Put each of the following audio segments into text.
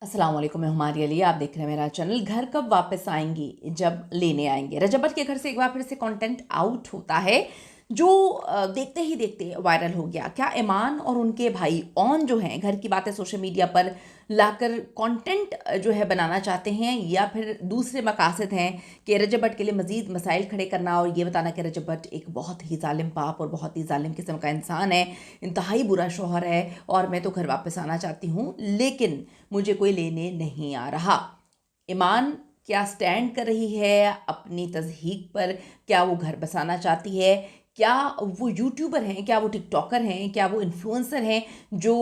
अस्सलाम वालेकुम, मैं हमारी अली। आप देख रहे हैं मेरा चैनल। घर कब वापस आएंगी? जब लेने आएंगे। रजब भट्ट के घर से एक बार फिर से कंटेंट आउट होता है जो देखते ही देखते वायरल हो गया। क्या ईमान और उनके भाई ऑन जो हैं घर की बातें सोशल मीडिया पर लाकर कंटेंट जो है बनाना चाहते हैं, या फिर दूसरे मकासद हैं कि रजब भट्ट के लिए मज़ीद मसाइल खड़े करना और ये बताना कि रजब भट्ट एक बहुत ही जालिम बाप और बहुत ही जालिम किस्म का इंसान है, इंतहाई बुरा शौहर है और मैं तो घर वापस आना चाहती हूँ लेकिन मुझे कोई लेने नहीं आ रहा। ईमान क्या स्टैंड कर रही है अपनी तज़हीक पर? क्या वो घर बसाना चाहती है? क्या वो यूट्यूबर हैं? क्या वो टिकटॉकर हैं? क्या वो इन्फ्लुएंसर हैं जो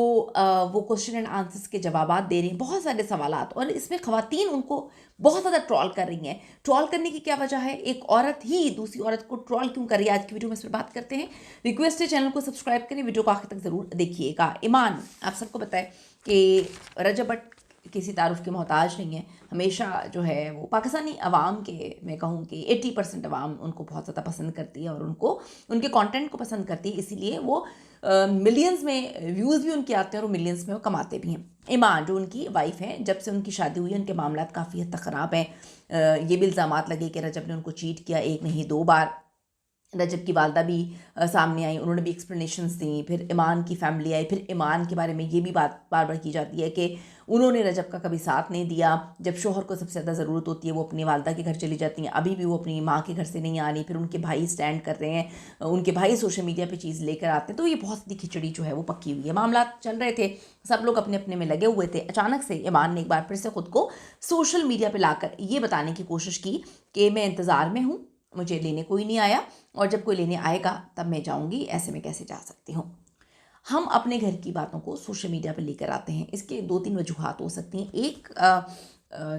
वो क्वेश्चन एंड आंसर्स के जवाबात दे रही हैं? बहुत सारे सवालात, और इसमें ख़वातीन उनको बहुत ज़्यादा ट्रॉल कर रही हैं। ट्रॉल करने की क्या वजह है? एक औरत ही दूसरी औरत को ट्रॉल क्यों कर रही है? आज की वीडियो में इस पर बात करते हैं। रिक्वेस्ट है चैनल को सब्सक्राइब करें, वीडियो को आखिर तक ज़रूर देखिएगा। ईमान, आप सबको पता है कि रजब भट्ट किसी तारुफ के मोहताज नहीं है। हमेशा जो है वो पाकिस्तानी अवाम के, मैं कहूँ कि 80% अवाम उनको बहुत ज़्यादा पसंद करती है और उनको उनके कंटेंट को पसंद करती है, इसीलिए वो मिलियंस में व्यूज़ भी उनके आते हैं और मिलियंस में वो कमाते भी हैं। ईमान जो उनकी वाइफ है, जब से उनकी शादी हुई है उनके मामला काफ़ी हद तक ख़राब हैं। ये भी इल्ज़ामात लगे कि रजब ने उनको चीट किया, एक नहीं दो बार। रजब की वालदा भी सामने आई, उन्होंने भी एक्सप्लेनेशंस दी। फिर ईमान की फैमिली आई, फिर ईमान के बारे में ये भी बात बार बार की जाती है कि उन्होंने रजब का कभी साथ नहीं दिया। जब शोहर को सबसे ज़्यादा ज़रूरत होती है वो अपनी वालदा के घर चली जाती हैं, अभी भी वो अपनी माँ के घर से नहीं आ रही। फिर उनके भाई स्टैंड कर रहे हैं, उनके भाई सोशल मीडिया पर चीज़ लेकर आते हैं, तो ये बहुत सी खिचड़ी जो है वो पक्की हुई है। मामला चल रहे थे, सब लोग अपने अपने में लगे हुए थे। अचानक से ईमान ने एक बार फिर से ख़ुद को सोशल मीडिया पर लाकर ये बताने की कोशिश की कि मैं इंतज़ार में हूँ, मुझे लेने कोई नहीं आया और जब कोई लेने आएगा तब मैं जाऊंगी, ऐसे में कैसे जा सकती हूँ। हम अपने घर की बातों को सोशल मीडिया पर लेकर आते हैं, इसके दो तीन वजूहात हो सकती हैं। एक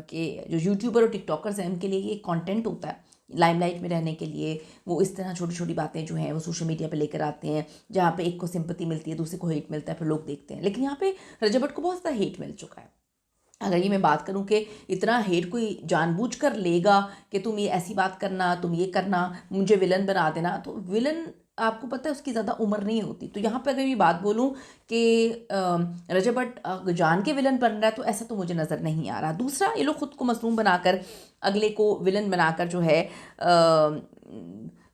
कि जो यूट्यूबर और टिकटॉकर्स हैं उनके लिए ये कंटेंट होता है लाइमलाइट में रहने के लिए। वो इस तरह छोटी छोटी बातें जो हैं वो सोशल मीडिया पर लेकर आते हैं, जहाँ पे एक को सिंपत्ति मिलती है, दूसरे को हेट मिलता है, फिर लोग देखते हैं। लेकिन यहाँ पे रजब भट्ट को बहुत ज़्यादा हेट मिल चुका है। अगर ये मैं बात करूं कि इतना हेट कोई जानबूझकर लेगा कि तुम ये ऐसी बात करना, तुम ये करना, मुझे विलन बना देना, तो विलन आपको पता है उसकी ज़्यादा उम्र नहीं होती। तो यहाँ पे अगर ये बात बोलूँ कि रजब भट्ट जान के विलन बन रहा है, तो ऐसा तो मुझे नज़र नहीं आ रहा। दूसरा, ये लोग खुद को मजलूम बनाकर अगले को विलन बनाकर जो है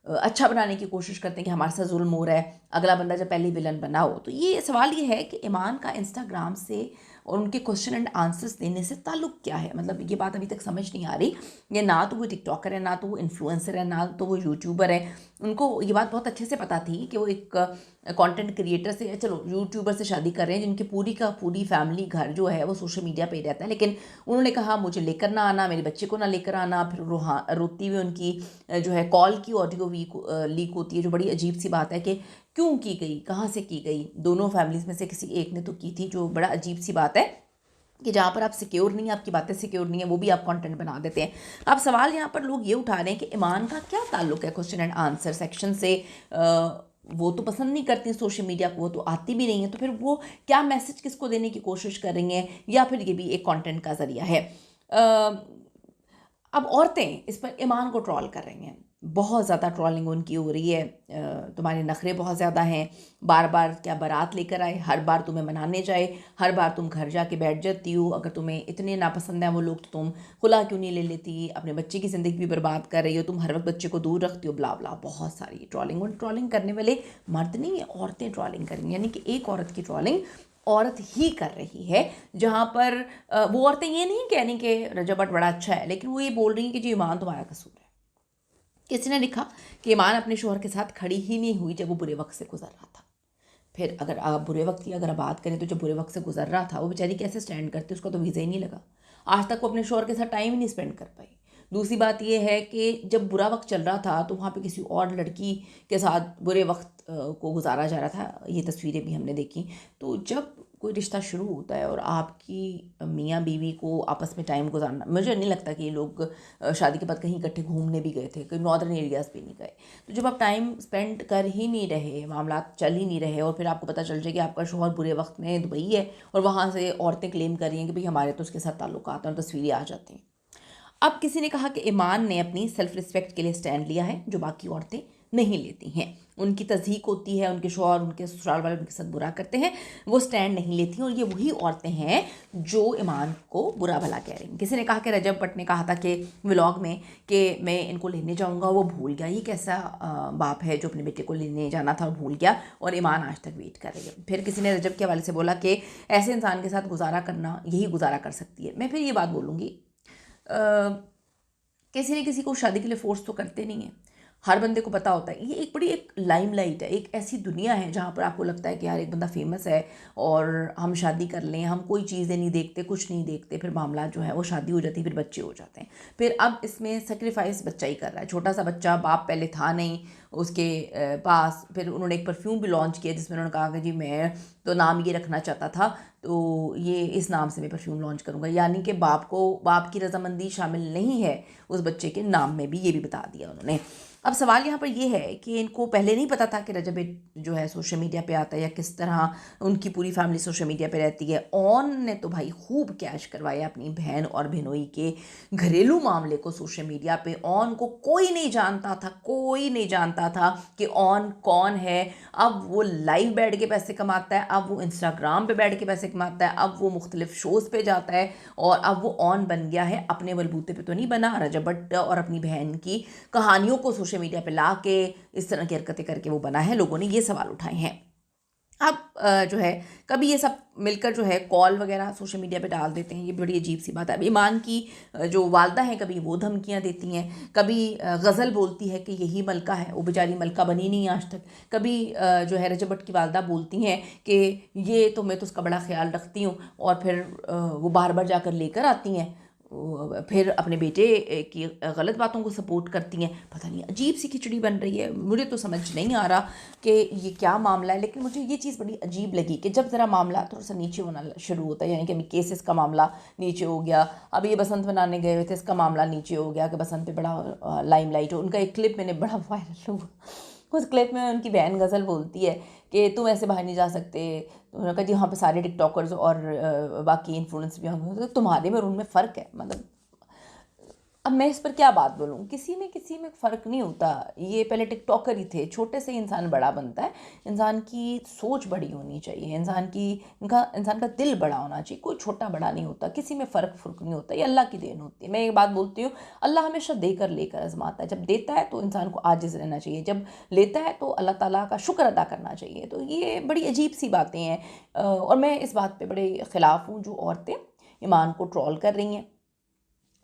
अच्छा बनाने की कोशिश करते हैं कि हमारे साथ जुल्म हो रहा है, अगला बंदा जब पहले विलन बना हो। तो ये सवाल ये है कि ईमान का इंस्टाग्राम से और उनके क्वेश्चन एंड आंसर्स देने से ताल्लुक़ क्या है? मतलब ये बात अभी तक समझ नहीं आ रही। ये ना तो वो टिकटॉकर है, ना तो वो इन्फ्लुएंसर है, ना तो वो यूट्यूबर है। उनको ये बात बहुत अच्छे से पता थी कि वो एक कंटेंट क्रिएटर से, चलो यूट्यूबर से शादी कर रहे हैं जिनकी पूरी का पूरी फैमिली घर जो है वो सोशल मीडिया पे ही रहता है, लेकिन उन्होंने कहा मुझे लेकर ना आना, मेरे बच्चे को ना लेकर आना। फिर रोती हुई उनकी जो है कॉल की ऑडियो लीक होती है, जो बड़ी अजीब सी बात है कि क्यों की गई, कहाँ से की गई। दोनों फैमिलीज़ में से किसी एक ने तो की थी, जो बड़ा अजीब सी बात है कि जहाँ पर आप सिक्योर नहीं है, आपकी बातें सिक्योर नहीं है, वो भी आप कंटेंट बना देते हैं। अब सवाल यहाँ पर लोग ये उठा रहे हैं कि ईमान का क्या ताल्लुक है क्वेश्चन एंड आंसर सेक्शन से? वो तो पसंद नहीं करती सोशल मीडिया को, वो तो आती भी नहीं है, तो फिर वो क्या मैसेज किसको देने की कोशिश कर रही हैं, या फिर ये भी एक कंटेंट का ज़रिया है? अब औरतें इस पर ईमान को ट्रॉल कर रही हैं, बहुत ज़्यादा ट्रॉलिंग उनकी हो रही है। तुम्हारे नखरे बहुत ज़्यादा हैं, बार बार क्या बारात लेकर आए, हर बार तुम्हें मनाने जाए, हर बार तुम घर जाके बैठ जाती हो। अगर तुम्हें इतने नापसंद हैं वो लोग तो तुम खुला क्यों नहीं ले लेती? अपने बच्चे की ज़िंदगी भी बर्बाद कर रही हो, तुम हर वक्त बच्चे को दूर रखती हो, ब्ला ब्ला, बहुत सारी ट्रॉलिंग। और ट्रॉलिंग करने वाले मर्द नहीं है, औरतें ट्रॉलिंग करेंगी, यानी कि एक औरत की ट्रॉलिंग औरत ही कर रही है। जहाँ पर वो औरतें ये नहीं कह रही कि रजब भट्ट बड़ा अच्छा है, लेकिन वो ये बोल रही हैं कि जी ईमान तुम्हारा कसूर है। किसी ने लिखा कि ईमान अपने शोहर के साथ खड़ी ही नहीं हुई जब वो बुरे वक्त से गुजर रहा था। फिर अगर आप बुरे वक्त की अगर बात करें तो जब बुरे वक्त से गुजर रहा था वो बेचारी कैसे स्टैंड करती, उसका तो वीज़ा ही नहीं लगा, आज तक वो अपने शोहर के साथ टाइम ही नहीं स्पेंड कर पाई। दूसरी बात ये है कि जब बुरा वक्त चल रहा था तो वहाँ पे किसी और लड़की के साथ बुरे वक्त को गुजारा जा रहा था, ये तस्वीरें भी हमने देखी। तो जब कोई रिश्ता शुरू होता है और आपकी मियाँ बीवी को आपस में टाइम गुजारना, मुझे नहीं लगता कि ये लोग शादी के बाद कहीं इकट्ठे घूमने भी गए थे, कोई नॉर्दर्न एरियाज़ भी नहीं गए। तो जब आप टाइम स्पेंड कर ही नहीं रहे, मामला चल ही नहीं रहे, और फिर आपको पता चल जाए कि आपका शौहर बुरे वक्त में दुबई है और वहाँ से औरतें क्लेम कर रही हैं कि भाई हमारे तो उसके साथ ताल्लुकात हैं, और तस्वीरें आ जाती हैं। अब किसी ने कहा कि ईमान ने अपनी सेल्फ रिस्पेक्ट के लिए स्टैंड लिया है जो बाकी औरतें नहीं लेती हैं। उनकी तज़हीक होती है, उनके शौहर, उनके ससुराल वाले उनके साथ बुरा करते हैं, वो स्टैंड नहीं लेती हैं। और ये वही औरतें हैं जो ईमान को बुरा भला कह रही हैं। किसी ने कहा कि रजब भट्ट ने कहा था कि व्लॉग में कि मैं इनको लेने जाऊंगा, वो भूल गया। ये कैसा बाप है जो अपने बेटे को लेने जाना था और भूल गया, और ईमान आज तक वेट कर रही है। फिर किसी ने रजब के हवाले से बोला कि ऐसे इंसान के साथ गुजारा करना यही गुजारा कर सकती है। मैं फिर ये बात बोलूँगी, किसी न किसी को शादी के लिए फोर्स तो करते नहीं है। हर बंदे को पता होता है, ये एक बड़ी एक लाइमलाइट है, एक ऐसी दुनिया है जहाँ पर आपको लगता है कि यार एक बंदा फेमस है और हम शादी कर लें, हम कोई चीज़ें नहीं देखते, कुछ नहीं देखते, फिर मामला जो है वो शादी हो जाती है, फिर बच्चे हो जाते हैं। फिर अब इसमें सेक्रीफाइस बच्चा ही कर रहा है, छोटा सा बच्चा, बाप पहले था नहीं उसके पास। फिर उन्होंने एक परफ्यूम भी लॉन्च किया जिसमें उन्होंने कहा कि जी मैं तो नाम ये रखना चाहता था, तो ये इस नाम से मैं परफ्यूम लॉन्च करूँगा। यानी कि बाप की रजामंदी शामिल नहीं है उस बच्चे के नाम में भी, ये भी बता दिया उन्होंने। अब सवाल यहाँ पर ये है कि इनको पहले नहीं पता था कि रजब जो है सोशल मीडिया पे आता है, या किस तरह उनकी पूरी फैमिली सोशल मीडिया पे रहती है। ऑन ने तो भाई खूब कैश करवाया अपनी बहन और बहनोई के घरेलू मामले को सोशल मीडिया पे। ऑन को कोई नहीं जानता था, कोई नहीं जानता था कि ऑन कौन है। अब वो लाइव बैठ के पैसे कमाता है, अब वो इंस्टाग्राम पे बैठ के पैसे कमाता है, अब वो मुख्तलिफ शोज़ पे जाता है, और अब वो ऑन बन गया है। अपने बलबूते पे तो नहीं बना, रजब भट्ट और अपनी बहन की कहानियों को सोशल मीडिया पे ला के इस तरह की हरकतें करके वो बना है। लोगों ने ये सवाल उठाए हैं। अब जो है कभी ये सब मिलकर जो है कॉल वगैरह सोशल मीडिया पे डाल देते हैं, ये बड़ी अजीब सी बात है। अब ईमान की जो वालदा हैं, कभी वो धमकियां देती हैं, कभी गज़ल बोलती है कि यही मलका है, वो बेचारी मलका बनी नहीं आज तक। कभी जो है रजब भट्ट की वालदा बोलती हैं कि ये तो मैं तो उसका बड़ा ख्याल रखती हूँ, और फिर वो बार बार जाकर लेकर आती हैं, फिर अपने बेटे की गलत बातों को सपोर्ट करती हैं। पता नहीं अजीब सी खिचड़ी बन रही है, मुझे तो समझ नहीं आ रहा कि ये क्या मामला है। लेकिन मुझे ये चीज़ बड़ी अजीब लगी कि जब ज़रा मामला थोड़ा सा नीचे होना शुरू होता है, यानी कि अभी केसेस का मामला नीचे हो गया, अब ये बसंत मनाने गए हुए थे, इसका मामला नीचे हो गया कि बसंत पे बड़ा लाइमलाइट हो। उनका एक क्लिप मैंने बड़ा वायरल हुआ, उस क्लिप में उनकी बहन गज़ल बोलती है कि तुम ऐसे बाहर नहीं जा सकते। तो उन्होंने कहा जी यहाँ पे सारे टिकटॉकर्स और बाकी इन्फ्लुएंसर भी होंगे, तो तुम्हारे में और उनमें फ़र्क है। मतलब अब मैं इस पर क्या बात बोलूँ, किसी में फ़र्क नहीं होता। ये पहले टिकटॉकर ही थे, छोटे से इंसान बड़ा बनता है। इंसान की सोच बड़ी होनी चाहिए, इंसान का दिल बड़ा होना चाहिए, कोई छोटा बड़ा नहीं होता, किसी में फ़र्क नहीं होता। ये अल्लाह की देन होती है। मैं एक बात बोलती हूँ, अल्लाह हमेशा देकर लेकर आजमाता है। जब देता है तो इंसान को आजिज़ रहना चाहिए, जब लेता है तो अल्लाह ताला का शुक्र अदा करना चाहिए। तो ये बड़ी अजीब सी बातें हैं, और मैं इस बात पर बड़े ख़िलाफ़ हूँ जो औरतें ईमान को ट्रोल कर रही हैं।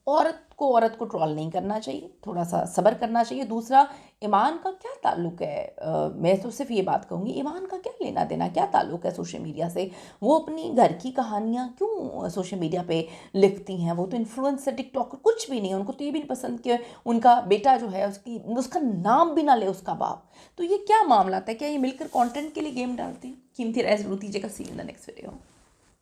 औरत को ट्रोल नहीं करना चाहिए, थोड़ा सा सब्र करना चाहिए। दूसरा, ईमान का क्या ताल्लुक़ है, मैं तो सिर्फ ये बात कहूँगी, ईमान का क्या लेना देना, क्या ताल्लुक़ है सोशल मीडिया से। वो अपनी घर की कहानियाँ क्यों सोशल मीडिया पे लिखती हैं, वो तो इन्फ्लुएंसर टिकटॉकर कुछ भी नहीं है। उनको तो ये भी नहीं पसंद कि उनका बेटा जो है उसका नाम भी ना ले उसका बाप। तो ये क्या मामला था, क्या ये मिलकर कॉन्टेंट के लिए गेम डालते हैं? कीमती राय ज़रूर दीजिएगा। सी इन द नेक्स्ट वीडियो।